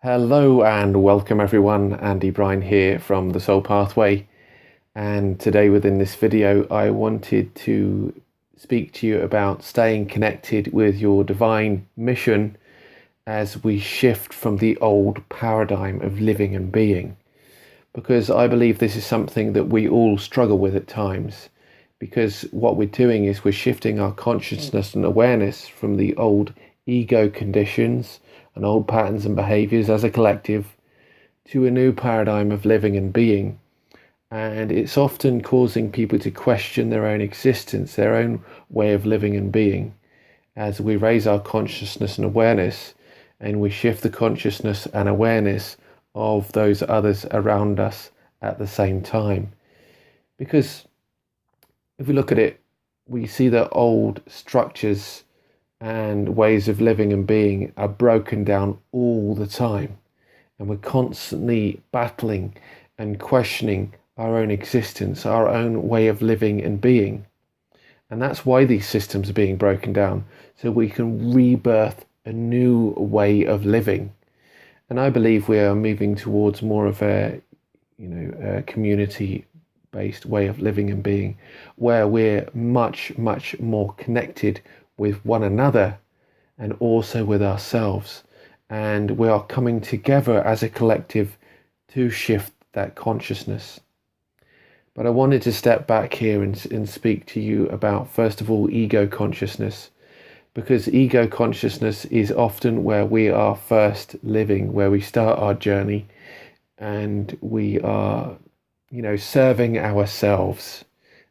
Hello and welcome everyone, Andy Bryan here from the Soul Pathway, and today within this video I wanted to speak to you about staying connected with your divine mission as we shift from the old paradigm of living and being, because I believe this is something that we all struggle with at times, because what we're doing is we're shifting our consciousness and awareness from the old ego conditions and old patterns and behaviors as a collective to a new paradigm of living and being. And it's often causing people to question their own existence, their own way of living and being, as we raise our consciousness and awareness and we shift the consciousness and awareness of those others around us at the same time. Because if we look at it, we see that old structures and ways of living and being are broken down all the time, and we're constantly battling and questioning our own existence, our own way of living and being. And that's why these systems are being broken down, so we can rebirth a new way of living. And I believe we are moving towards more of a community based way of living and being, where we're much more connected with one another and also with ourselves, and we are coming together as a collective to shift that consciousness. But I wanted to step back here and speak to you about, first of all, ego consciousness, because ego consciousness is often where we are first living, where we start our journey, and we are serving ourselves.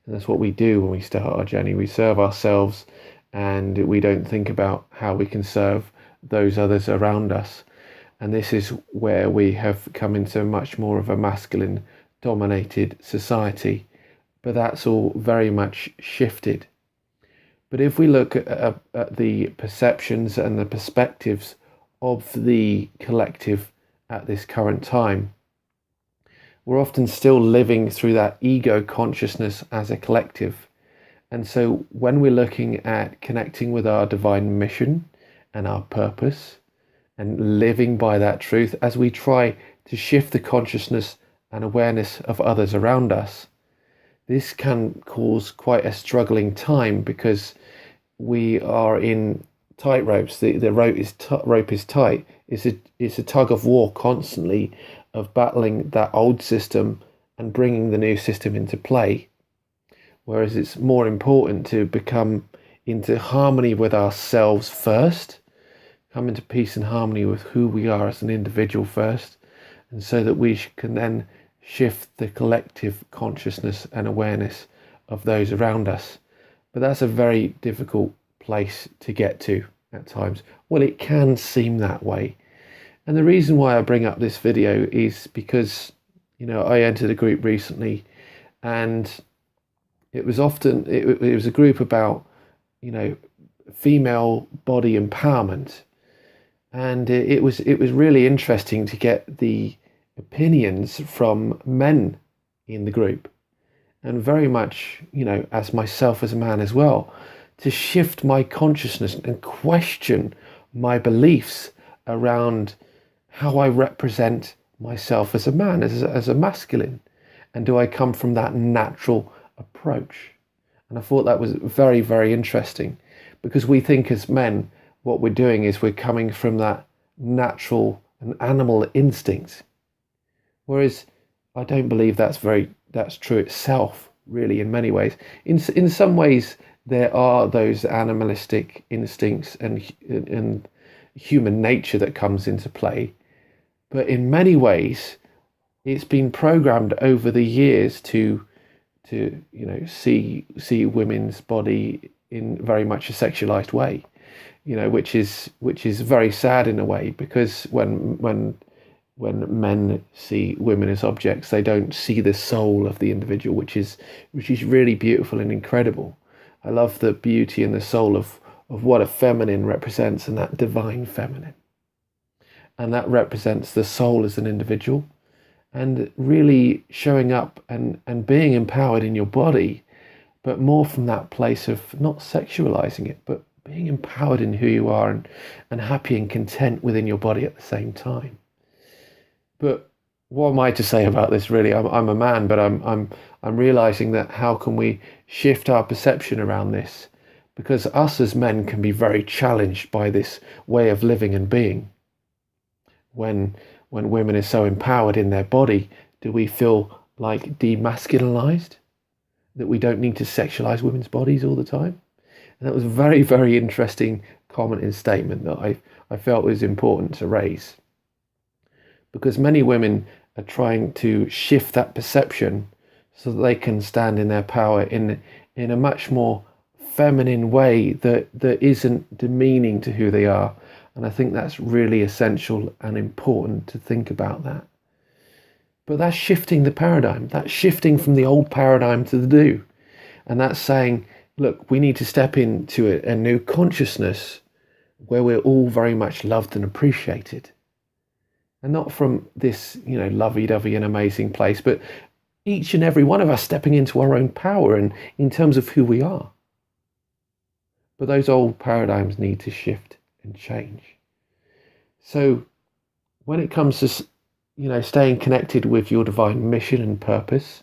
And that's what we do when we start our journey. We serve ourselves, and we don't think about how we can serve those others around us. And this is where we have come into much more of a masculine dominated society, but that's all very much shifted. But if we look at the perceptions and the perspectives of the collective at this current time, we're often still living through that ego consciousness as a collective. And so when we're looking at connecting with our divine mission and our purpose and living by that truth, as we try to shift the consciousness and awareness of others around us, this can cause quite a struggling time, because we are in tight ropes. The rope is tight. It's a tug of war constantly of battling that old system and bringing the new system into play. Whereas it's more important to become into harmony with ourselves first, come into peace and harmony with who we are as an individual first, and so that we can then shift the collective consciousness and awareness of those around us. But that's a very difficult place to get to at times. Well, it can seem that way. And the reason why I bring up this video is because, I entered a group recently, and it was a group about, female body empowerment. And it was really interesting to get the opinions from men in the group, and very much, as myself as a man as well, to shift my consciousness and question my beliefs around how I represent myself as a man, as a masculine, and do I come from that natural approach? And I thought that was very, very interesting, because we think as men, what we're doing is we're coming from that natural and animal instinct, whereas I don't believe that's true itself, really, in many ways. In some ways, there are those animalistic instincts and human nature that comes into play, but in many ways, it's been programmed over the years to see women's body in very much a sexualized way, which is very sad in a way, because when men see women as objects, they don't see the soul of the individual, which is really beautiful and incredible. I love the beauty and the soul of what a feminine represents, and that divine feminine, and that represents the soul as an individual, and really showing up and being empowered in your body, but more from that place of not sexualizing it, but being empowered in who you are, and happy and content within your body at the same time. But what am I to say about this, really? I'm a man, but I'm realizing that how can we shift our perception around this? Because us as men can be very challenged by this way of living and being. When women are so empowered in their body, do we feel like demasculinized? That we don't need to sexualize women's bodies all the time? And that was a very, very interesting comment and statement that I felt was important to raise. Because many women are trying to shift that perception so that they can stand in their power in a much more feminine way that isn't demeaning to who they are. And I think that's really essential and important to think about that. But that's shifting the paradigm. That's shifting from the old paradigm to the new. And that's saying, look, we need to step into a new consciousness where we're all very much loved and appreciated. And not from this, lovey-dovey and amazing place, but each and every one of us stepping into our own power and in terms of who we are. But those old paradigms need to shift and change. So when it comes to, staying connected with your divine mission and purpose,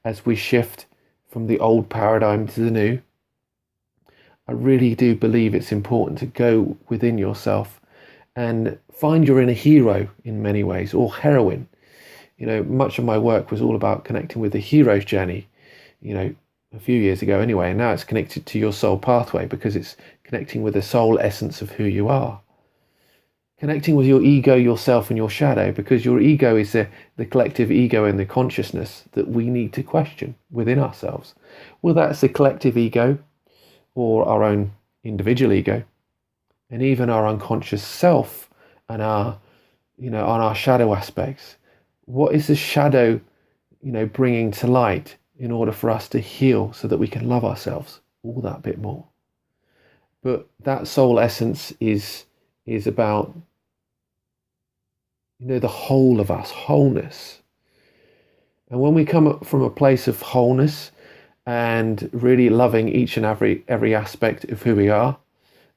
as we shift from the old paradigm to the new, I really do believe it's important to go within yourself and find your inner hero in many ways, or heroine. Much of my work was all about connecting with the hero's journey, a few years ago anyway, and now it's connected to your soul pathway because it's connecting with the soul essence of who you are. Connecting with your ego, yourself, and your shadow, because your ego is the collective ego and the consciousness that we need to question within ourselves. Well, that's the collective ego or our own individual ego, and even our unconscious self and our, on our shadow aspects. What is the shadow, bringing to light in order for us to heal so that we can love ourselves all that bit more? But that soul essence is about, the whole of us, wholeness. And when we come up from a place of wholeness and really loving each and every aspect of who we are,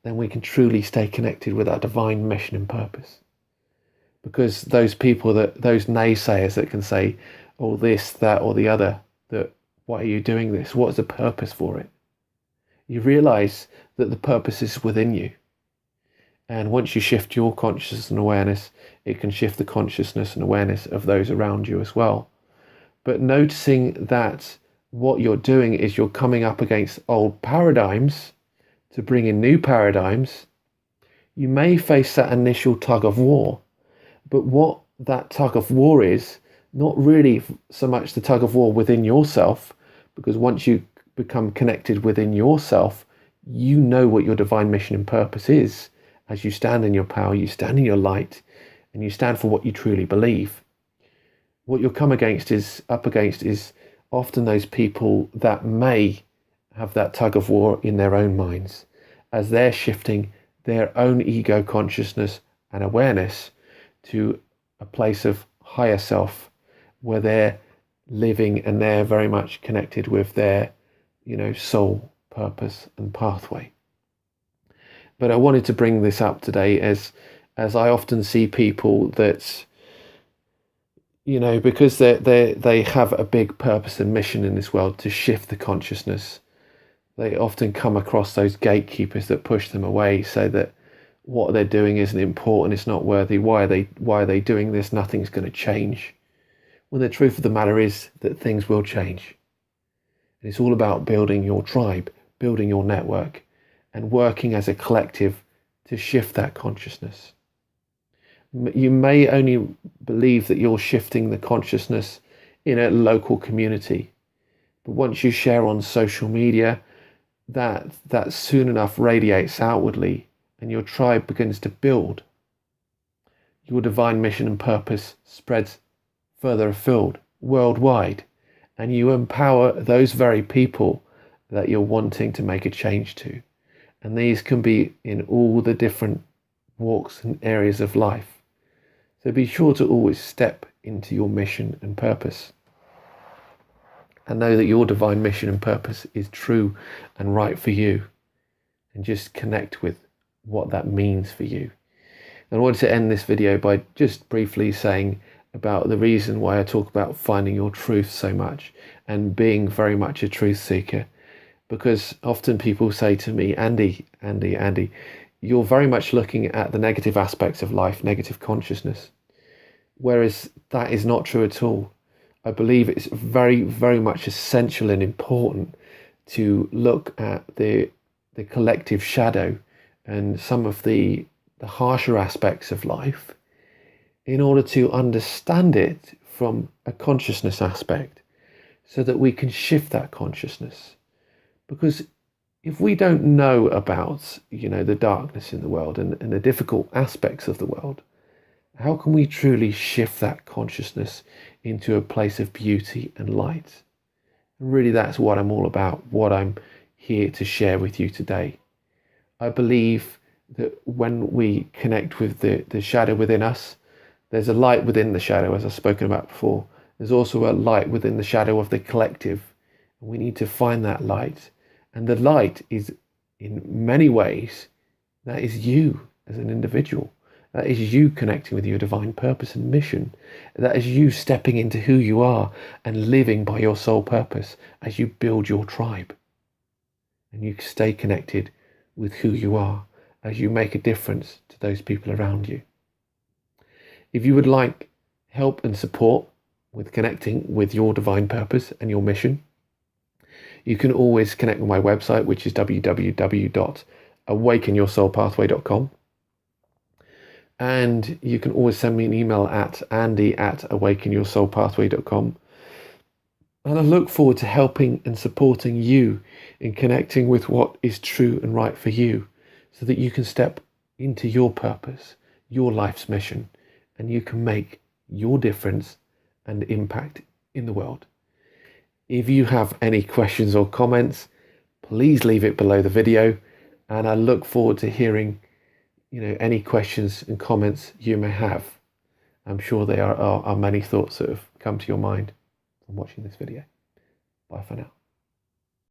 then we can truly stay connected with our divine mission and purpose. Because those naysayers that can say, oh, this, that, or the other, that why are you doing this? What's the purpose for it? You realize that the purpose is within you. And once you shift your consciousness and awareness, it can shift the consciousness and awareness of those around you as well. But noticing that what you're doing is you're coming up against old paradigms to bring in new paradigms, you may face that initial tug of war. But what that tug of war is, not really so much the tug of war within yourself, because once you become connected within yourself, you know what your divine mission and purpose is. As you stand in your power, you stand in your light, and you stand for what you truly believe. What you'll come up against is often those people that may have that tug of war in their own minds as they're shifting their own ego consciousness and awareness to a place of higher self where they're living and they're very much connected with their, soul, purpose and pathway. But I wanted to bring this up today as I often see people that, because they have a big purpose and mission in this world to shift the consciousness, they often come across those gatekeepers that push them away, so that what they're doing isn't important, it's not worthy. Why are they doing this? Nothing's going to change. When the truth of the matter is that things will change. And it's all about building your tribe, building your network, and working as a collective to shift that consciousness. You may only believe that you're shifting the consciousness in a local community, but once you share on social media, that soon enough radiates outwardly, and your tribe begins to build. Your divine mission and purpose spreads further afield, worldwide, and you empower those very people that you're wanting to make a change to. And these can be in all the different walks and areas of life. So be sure to always step into your mission and purpose. And know that your divine mission and purpose is true and right for you. And just connect with what that means for you. And I wanted to end this video by just briefly saying about the reason why I talk about finding your truth so much and being very much a truth seeker. Because often people say to me, Andy, you're very much looking at the negative aspects of life, negative consciousness. Whereas that is not true at all. I believe it's very, very much essential and important to look at the collective shadow and some of the harsher aspects of life in order to understand it from a consciousness aspect, so that we can shift that consciousness. Because if we don't know about, the darkness in the world and the difficult aspects of the world, how can we truly shift that consciousness into a place of beauty and light? And really, that's what I'm all about, what I'm here to share with you today. I believe that when we connect with the shadow within us, there's a light within the shadow, as I've spoken about before. There's also a light within the shadow of the collective. And we need to find that light. And the light is, in many ways, that is you as an individual. That is you connecting with your divine purpose and mission. That is you stepping into who you are and living by your soul purpose as you build your tribe. And you stay connected with who you are as you make a difference to those people around you. If you would like help and support with connecting with your divine purpose and your mission, you can always connect with my website, which is www.awakenyoursoulpathway.com. And you can always send me an email at andy@awakenyoursoulpathway.com. And I look forward to helping and supporting you in connecting with what is true and right for you, so that you can step into your purpose, your life's mission, and you can make your difference and impact in the world. If you have any questions or comments, please leave it below the video, and I look forward to hearing any questions and comments you may have. I'm sure there are many thoughts that have come to your mind from watching this video. Bye for now.